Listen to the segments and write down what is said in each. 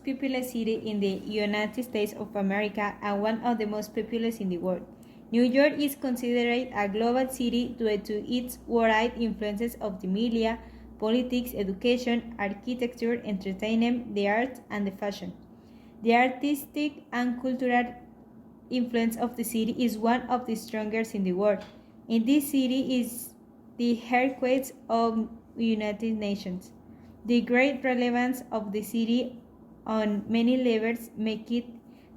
populous city in the United States of America and one of the most populous in the world. New York is considered a global city due to its wide influences of the media, politics, education, architecture, entertainment, the arts, and the fashion. The artistic and cultural influence of the city is one of the strongest in the world. In this city is the headquarters of the United Nations. The great relevance of the city on many levels make it,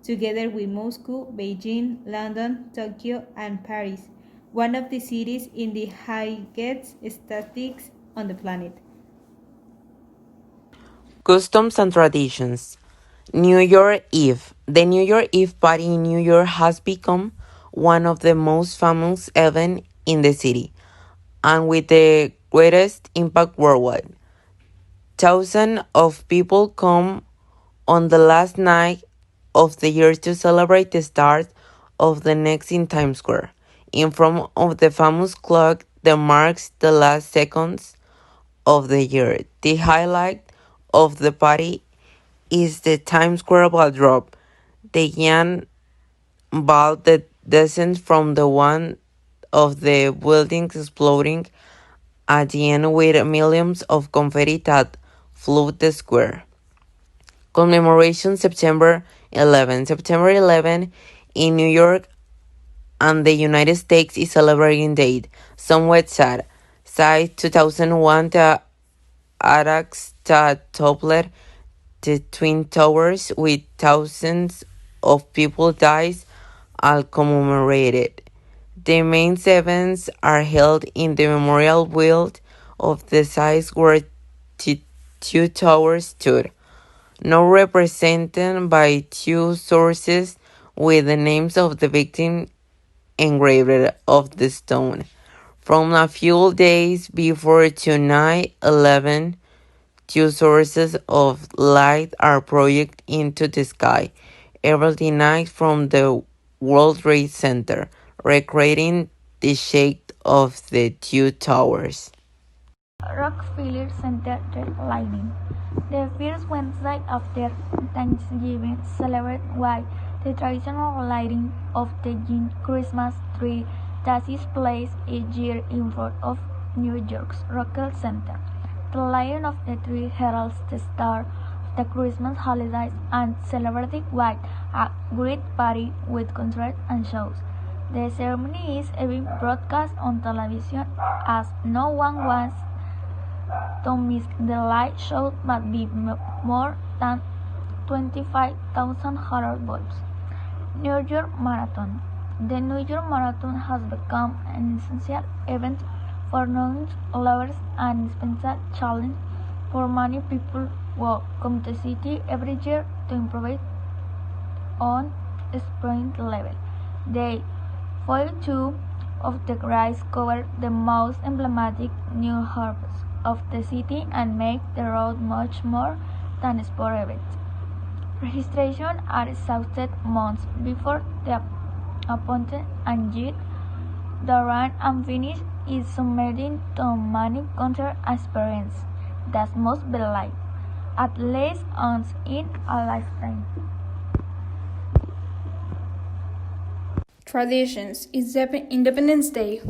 together with Moscow, Beijing, London, Tokyo, and Paris, one of the cities in the highest statistics on the planet. Customs and traditions. New Year Eve. The New Year Eve party in New York has become one of the most famous events in the city, and with the greatest impact worldwide. Thousands of people come on the last night of the year to celebrate the start of the next in Times Square, in front of the famous clock that marks the last seconds of the year. The highlight of the party is the Times Square ball drop, the giant ball that descends from the one of the buildings exploding at the end with millions of confetti that flood the square. Commemoration September 11. September 11 in New York and the United States is celebrating date. Somewhat sad. Since 2001, the attacks that toppled the Twin Towers with thousands of people dies are commemorated. The main events are held in the memorial built of the sites where the two towers stood, now represented by two sources with the names of the victims engraved of the stone. From a few days before to 9/11, two sources of light are projected into the sky every night from the World Trade Center, recreating the shape of the two towers. Rockefeller Center Red Lighting. The first Wednesday after Thanksgiving celebrates with the traditional lighting of the giant Christmas tree that is placed each year in front of New York's Rockefeller Center. The lighting of the tree heralds the start of the Christmas holidays and celebrated with a great party with concerts and shows. The ceremony is even broadcast on television as no one wants to miss the light show must be more than 25,000 horror bulbs. New York Marathon. The New York Marathon has become an essential event for non-lovers and indispensable challenge for many people who come to the city every year to improve on sprint level. The 42 of the race cover the most emblematic new harbors of the city and make the road much more than a sport event. Registration are exhausted months before the appointed and yet the run and finish is submerging to many concert experience that must be lived at least once in a lifetime. Traditions is Independence Day.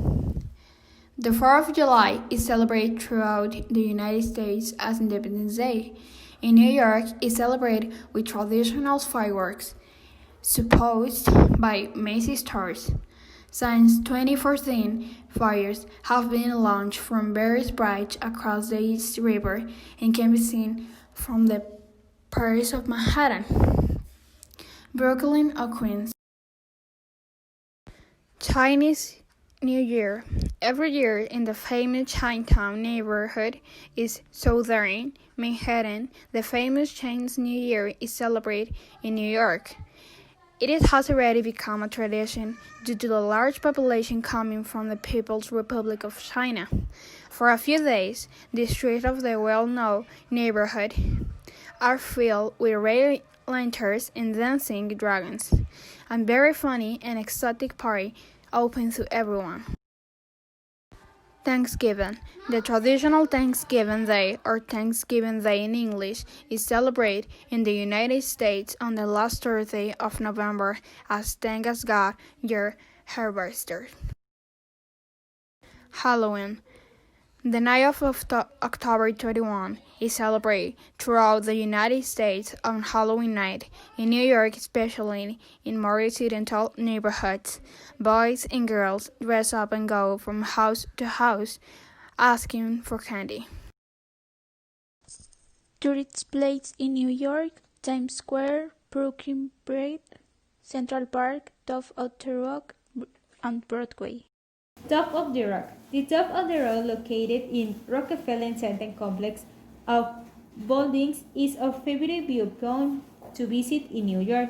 The 4th of July is celebrated throughout the United States as Independence Day. In New York, it's celebrated with traditional fireworks, supposed by Macy's stores. Since 2014, fires have been launched from various bridges across the East River and can be seen from the Paris of Manhattan, Brooklyn, or Queens. Chinese New Year. Every year in the famous Chinatown neighborhood is Southern Manhattan, the famous Chinese New Year is celebrated in New York. It has already become a tradition due to the large population coming from the People's Republic of China. For a few days, the streets of the well-known neighborhood are filled with red lanterns and dancing dragons. A very funny and exotic party open to everyone. Thanksgiving. The traditional Thanksgiving Day, or Thanksgiving Day in English, is celebrated in the United States on the last Thursday of November as thanks God, your harvester. Halloween. The night of October 31 is celebrated throughout the United States on Halloween night. In New York, especially in more residential neighborhoods, boys and girls dress up and go from house to house asking for candy. Tourist places in New York: Times Square, Brooklyn Bridge, Central Park, Top of the Rock, and Broadway. Top of the Rock. The Top of the Rock, located in Rockefeller Center complex of buildings, is a favorite viewpoint to visit in New York.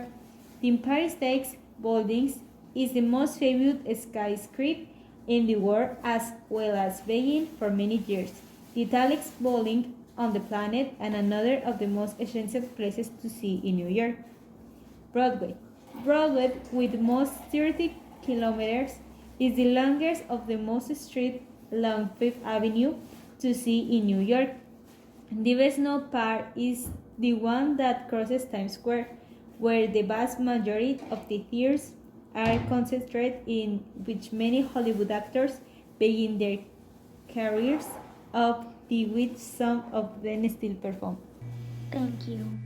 The Empire State Building is the most famous skyscraper in the world, as well as being for many years the tallest building on the planet and another of the most expensive places to see in New York. Broadway. Broadway, with most 30 kilometers, is the longest of the most streets along Fifth Avenue to see in New York. The best known part is the one that crosses Times Square, where the vast majority of the theaters are concentrated, in which many Hollywood actors begin their careers, of which some of them still perform. Thank you.